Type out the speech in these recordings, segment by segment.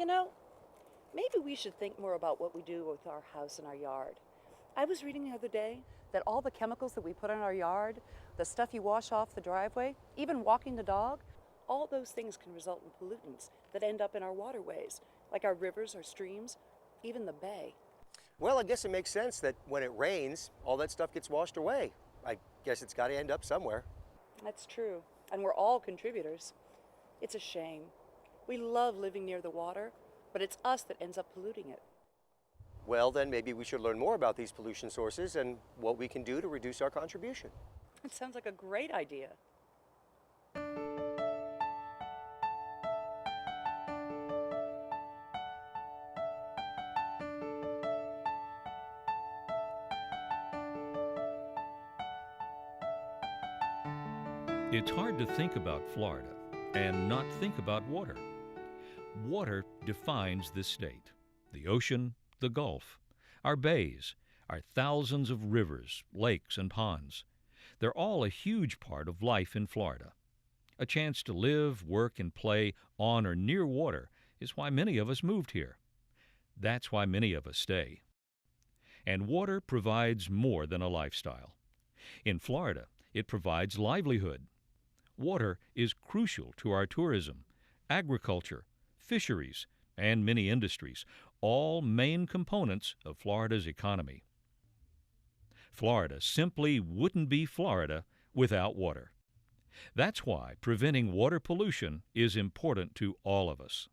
You know, maybe we should think more about what we do with our house and our yard. I was reading the other day that all the chemicals that we put in our yard, the stuff you wash off the driveway, even walking the dog, all those things can result in pollutants that end up in our waterways, like our rivers, our streams, even the bay. Well, I guess it makes sense that when it rains, all that stuff gets washed away. I guess it's got to end up somewhere. That's true, and we're all contributors. It's a shame. We love living near the water, but it's us that ends up polluting it. Well, then maybe we should learn more about these pollution sources and what we can do to reduce our contribution. It sounds like a great idea. It's hard to think about Florida and not think about water. Water defines this state. The ocean, the Gulf, our bays, our thousands of rivers, lakes, and ponds. They're all a huge part of life in Florida. A chance to live, work, and play on or near water is why many of us moved here. That's why many of us stay. And water provides more than a lifestyle. In Florida, it provides livelihood. Water is crucial to our tourism, agriculture, fisheries, and many industries, all main components of Florida's economy. Florida simply wouldn't be Florida without water. That's why preventing water pollution is important to all of us.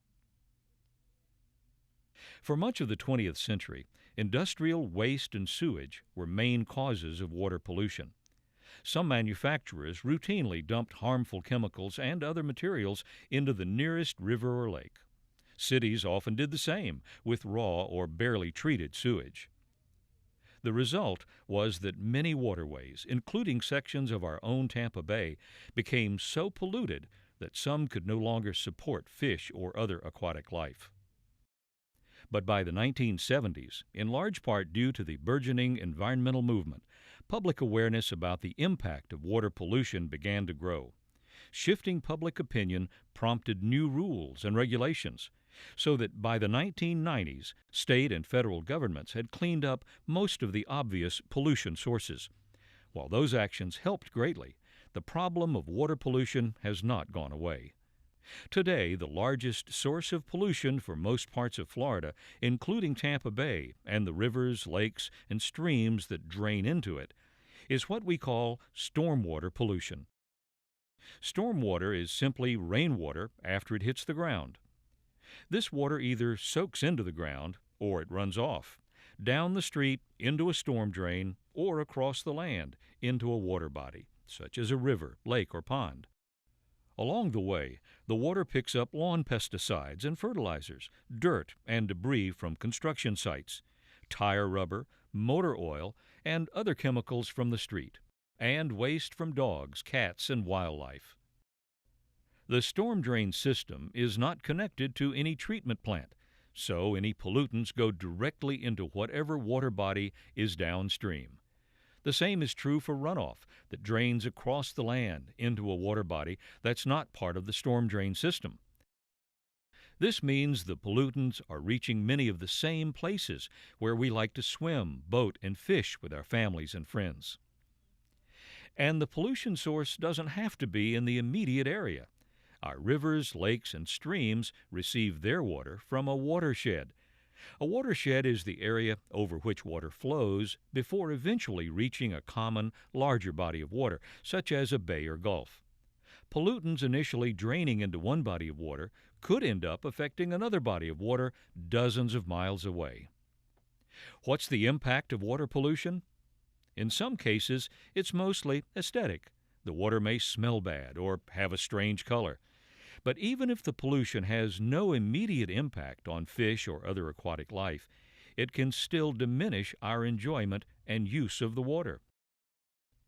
For much of the 20th century, industrial waste and sewage were main causes of water pollution. Some manufacturers routinely dumped harmful chemicals and other materials into the nearest river or lake. Cities often did the same with raw or barely treated sewage. The result was that many waterways, including sections of our own Tampa Bay, became so polluted that some could no longer support fish or other aquatic life. But by the 1970s, in large part due to the burgeoning environmental movement, public awareness about the impact of water pollution began to grow. Shifting public opinion prompted new rules and regulations, so that by the 1990s, state and federal governments had cleaned up most of the obvious pollution sources. While those actions helped greatly, the problem of water pollution has not gone away. Today, the largest source of pollution for most parts of Florida, including Tampa Bay and the rivers, lakes, and streams that drain into it, is what we call stormwater pollution. Stormwater is simply rainwater after it hits the ground. This water either soaks into the ground or it runs off, down the street into a storm drain, or across the land into a water body, such as a river, lake, or pond. Along the way, the water picks up lawn pesticides and fertilizers, dirt and debris from construction sites, tire rubber, motor oil, and other chemicals from the street, and waste from dogs, cats, and wildlife. The storm drain system is not connected to any treatment plant, so any pollutants go directly into whatever water body is downstream. The same is true for runoff that drains across the land into a water body that's not part of the storm drain system. This means the pollutants are reaching many of the same places where we like to swim, boat, and fish with our families and friends. And the pollution source doesn't have to be in the immediate area. Our rivers, lakes, and streams receive their water from a watershed. A watershed is the area over which water flows before eventually reaching a common, larger body of water, such as a bay or gulf. Pollutants initially draining into one body of water could end up affecting another body of water dozens of miles away. What's the impact of water pollution? In some cases, it's mostly aesthetic. The water may smell bad or have a strange color. But even if the pollution has no immediate impact on fish or other aquatic life, it can still diminish our enjoyment and use of the water.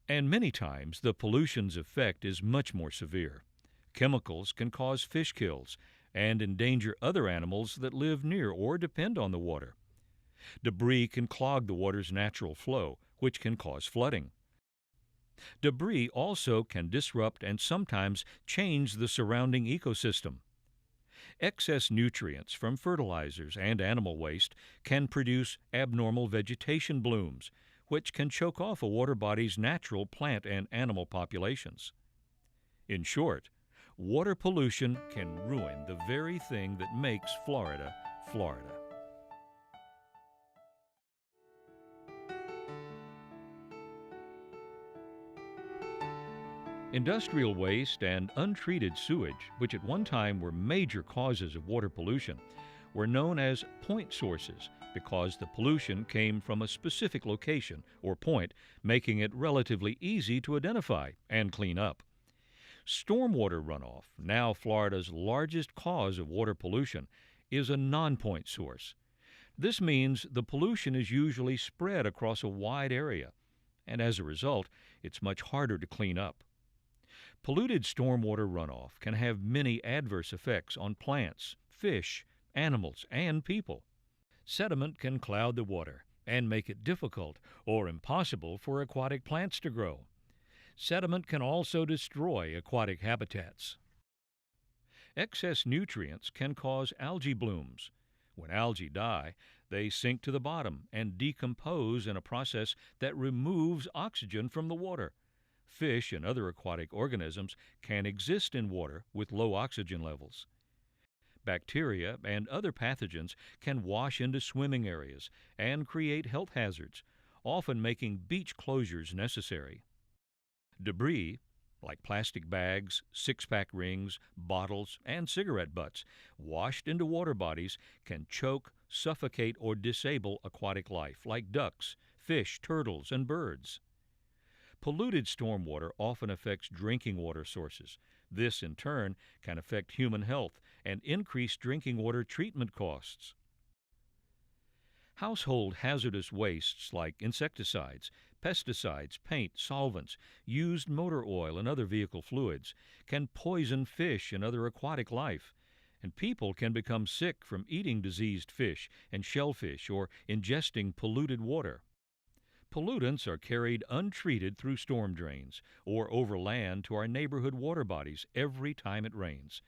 And many times the pollution's effect is much more severe. Chemicals can cause fish kills and endanger other animals that live near or depend on the water. Debris can clog the water's natural flow, which can cause flooding. Debris also can disrupt and sometimes change the surrounding ecosystem. Excess nutrients from fertilizers and animal waste can produce abnormal vegetation blooms, which can choke off a water body's natural plant and animal populations. In short, water pollution can ruin the very thing that makes Florida, Florida. Industrial waste and untreated sewage, which at one time were major causes of water pollution, were known as point sources because the pollution came from a specific location or point, making it relatively easy to identify and clean up. Stormwater runoff, now Florida's largest cause of water pollution, is a non-point source. This means the pollution is usually spread across a wide area, and as a result, it's much harder to clean up. Polluted stormwater runoff can have many adverse effects on plants, fish, animals, and people. Sediment can cloud the water and make it difficult or impossible for aquatic plants to grow. Sediment can also destroy aquatic habitats. Excess nutrients can cause algae blooms. When algae die, they sink to the bottom and decompose in a process that removes oxygen from the water. Fish and other aquatic organisms can exist in water with low oxygen levels. Bacteria and other pathogens can wash into swimming areas and create health hazards, often making beach closures necessary. Debris, like plastic bags, six-pack rings, bottles, and cigarette butts, washed into water bodies can choke, suffocate, or disable aquatic life, like ducks, fish, turtles, and birds. Polluted stormwater often affects drinking water sources. This, in turn, can affect human health and increase drinking water treatment costs. Household hazardous wastes like insecticides, pesticides, paint, solvents, used motor oil, and other vehicle fluids can poison fish and other aquatic life, and people can become sick from eating diseased fish and shellfish or ingesting polluted water. Pollutants are carried untreated through storm drains or over land to our neighborhood water bodies every time it rains.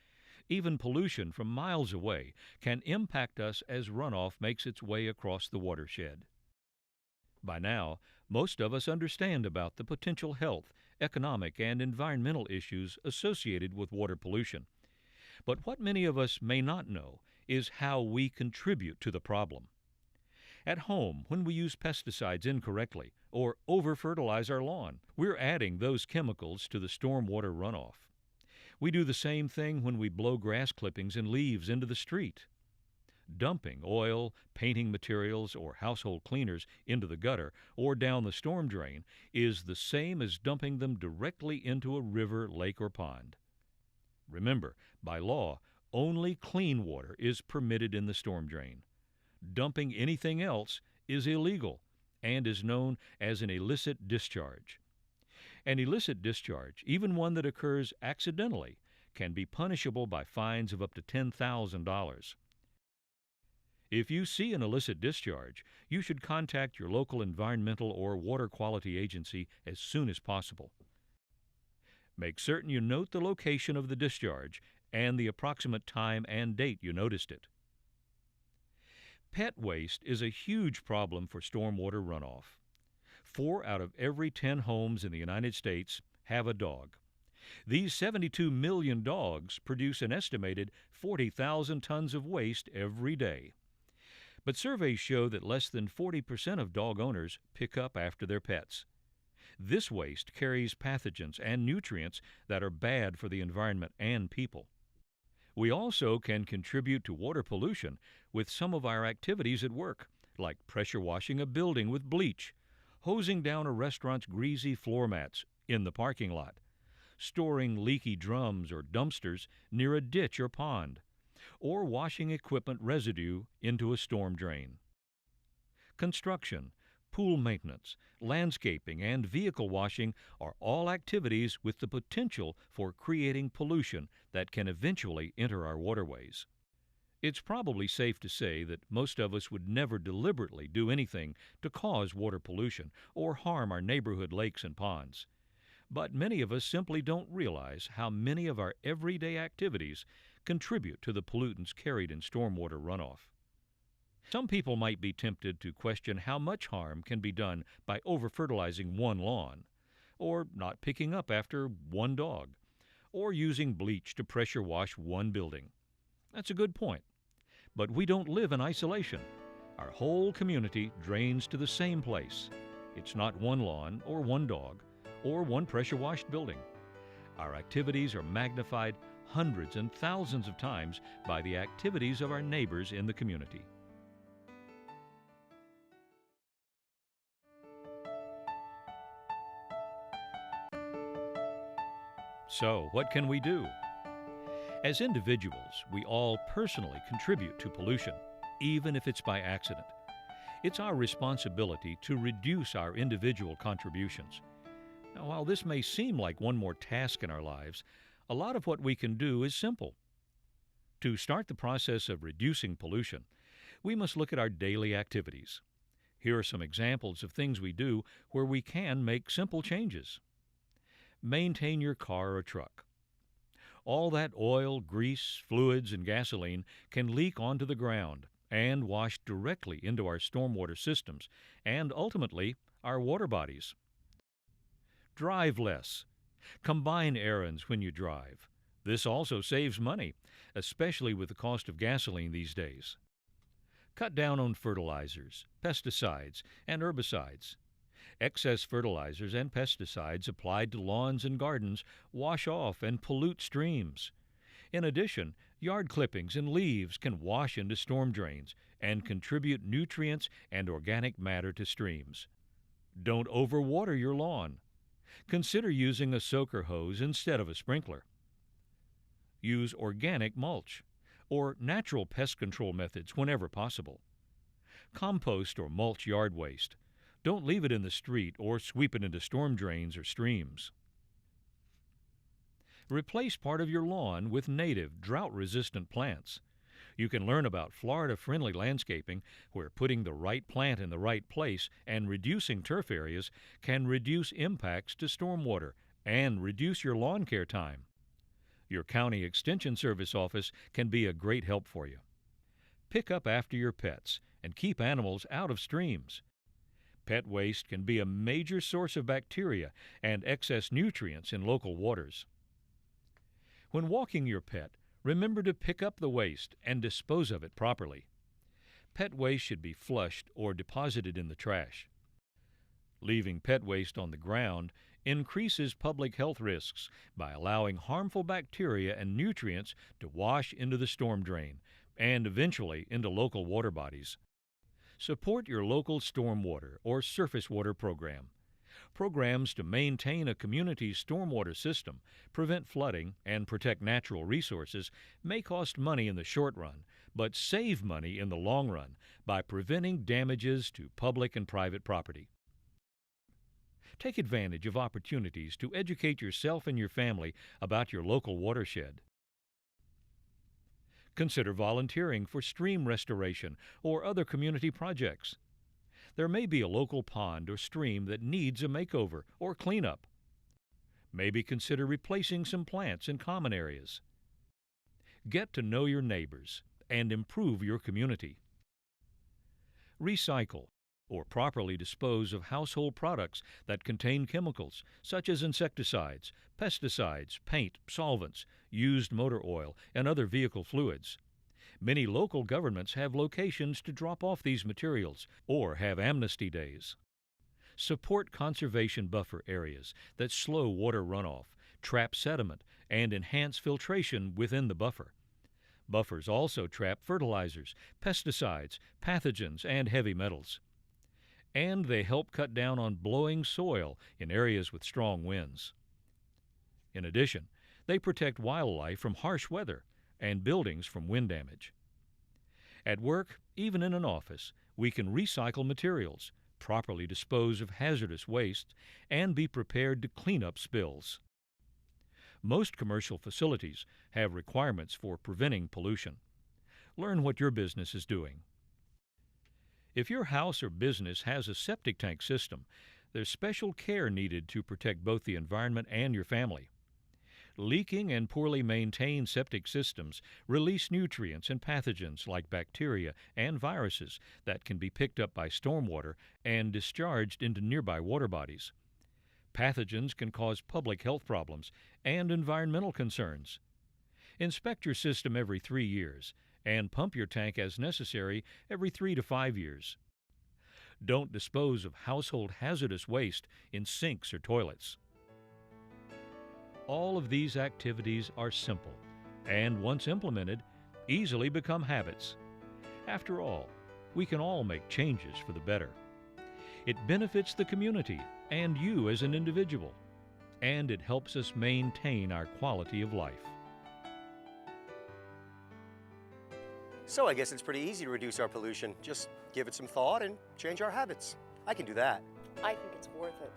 Even pollution from miles away can impact us as runoff makes its way across the watershed. By now, most of us understand about the potential health, economic, and environmental issues associated with water pollution. But what many of us may not know is how we contribute to the problem. At home, when we use pesticides incorrectly or over-fertilize our lawn, we're adding those chemicals to the stormwater runoff. We do the same thing when we blow grass clippings and leaves into the street. Dumping oil, painting materials, or household cleaners into the gutter or down the storm drain is the same as dumping them directly into a river, lake, or pond. Remember, by law, only clean water is permitted in the storm drain. Dumping anything else is illegal and is known as an illicit discharge. An illicit discharge, even one that occurs accidentally, can be punishable by fines of up to $10,000. If you see an illicit discharge, you should contact your local environmental or water quality agency as soon as possible. Make certain you note the location of the discharge and the approximate time and date you noticed it. Pet waste is a huge problem for stormwater runoff. 4 out of every 10 homes in the United States have a dog. These 72 million dogs produce an estimated 40,000 tons of waste every day. But surveys show that less than 40% of dog owners pick up after their pets. This waste carries pathogens and nutrients that are bad for the environment and people. We also can contribute to water pollution with some of our activities at work, like pressure washing a building with bleach, hosing down a restaurant's greasy floor mats in the parking lot, storing leaky drums or dumpsters near a ditch or pond, or washing equipment residue into a storm drain. Construction, pool maintenance, landscaping, and vehicle washing are all activities with the potential for creating pollution that can eventually enter our waterways. It's probably safe to say that most of us would never deliberately do anything to cause water pollution or harm our neighborhood lakes and ponds. But many of us simply don't realize how many of our everyday activities contribute to the pollutants carried in stormwater runoff. Some people might be tempted to question how much harm can be done by over-fertilizing one lawn, or not picking up after one dog, or using bleach to pressure wash one building. That's a good point. But we don't live in isolation. Our whole community drains to the same place. It's not one lawn or one dog or one pressure-washed building. Our activities are magnified hundreds and thousands of times by the activities of our neighbors in the community. So, what can we do? As individuals, we all personally contribute to pollution, even if it's by accident. It's our responsibility to reduce our individual contributions. Now, while this may seem like one more task in our lives, a lot of what we can do is simple. To start the process of reducing pollution, we must look at our daily activities. Here are some examples of things we do where we can make simple changes. Maintain your car or truck. All that oil, grease, fluids, and gasoline can leak onto the ground and wash directly into our stormwater systems and ultimately our water bodies. Drive less. Combine errands when you drive. This also saves money, especially with the cost of gasoline these days. Cut down on fertilizers, pesticides, and herbicides. Excess fertilizers and pesticides applied to lawns and gardens wash off and pollute streams. In addition, yard clippings and leaves can wash into storm drains and contribute nutrients and organic matter to streams. Don't overwater your lawn. Consider using a soaker hose instead of a sprinkler. Use organic mulch or natural pest control methods whenever possible. Compost or mulch yard waste. Don't leave it in the street or sweep it into storm drains or streams. Replace part of your lawn with native, drought-resistant plants. You can learn about Florida-friendly landscaping where putting the right plant in the right place and reducing turf areas can reduce impacts to stormwater and reduce your lawn care time. Your County Extension Service office can be a great help for you. Pick up after your pets and keep animals out of streams. Pet waste can be a major source of bacteria and excess nutrients in local waters. When walking your pet, remember to pick up the waste and dispose of it properly. Pet waste should be flushed or deposited in the trash. Leaving pet waste on the ground increases public health risks by allowing harmful bacteria and nutrients to wash into the storm drain and eventually into local water bodies. Support your local stormwater or surface water program. Programs to maintain a community's stormwater system, prevent flooding, and protect natural resources may cost money in the short run, but save money in the long run by preventing damages to public and private property. Take advantage of opportunities to educate yourself and your family about your local watershed. Consider volunteering for stream restoration or other community projects. There may be a local pond or stream that needs a makeover or cleanup. Maybe consider replacing some plants in common areas. Get to know your neighbors and improve your community. Recycle or properly dispose of household products that contain chemicals such as insecticides, pesticides, paint, solvents, used motor oil, and other vehicle fluids. Many local governments have locations to drop off these materials or have amnesty days. Support conservation buffer areas that slow water runoff, trap sediment, and enhance filtration within the buffer. Buffers also trap fertilizers, pesticides, pathogens, and heavy metals. And they help cut down on blowing soil in areas with strong winds. In addition, they protect wildlife from harsh weather and buildings from wind damage. At work, even in an office, we can recycle materials, properly dispose of hazardous waste, and be prepared to clean up spills. Most commercial facilities have requirements for preventing pollution. Learn what your business is doing. If your house or business has a septic tank system, There's special care needed to protect both the environment and your family. Leaking and poorly maintained septic systems release nutrients and pathogens like bacteria and viruses that can be picked up by stormwater and discharged into nearby water bodies. Pathogens can cause public health problems and environmental concerns. Inspect your system every 3 years and pump your tank as necessary every 3 to 5 years. Don't dispose of household hazardous waste in sinks or toilets. All of these activities are simple and, once implemented, easily become habits. After all, we can all make changes for the better. It benefits the community and you as an individual, and it helps us maintain our quality of life. So I guess it's pretty easy to reduce our pollution. Just give it some thought and change our habits. I can do that. I think it's worth it.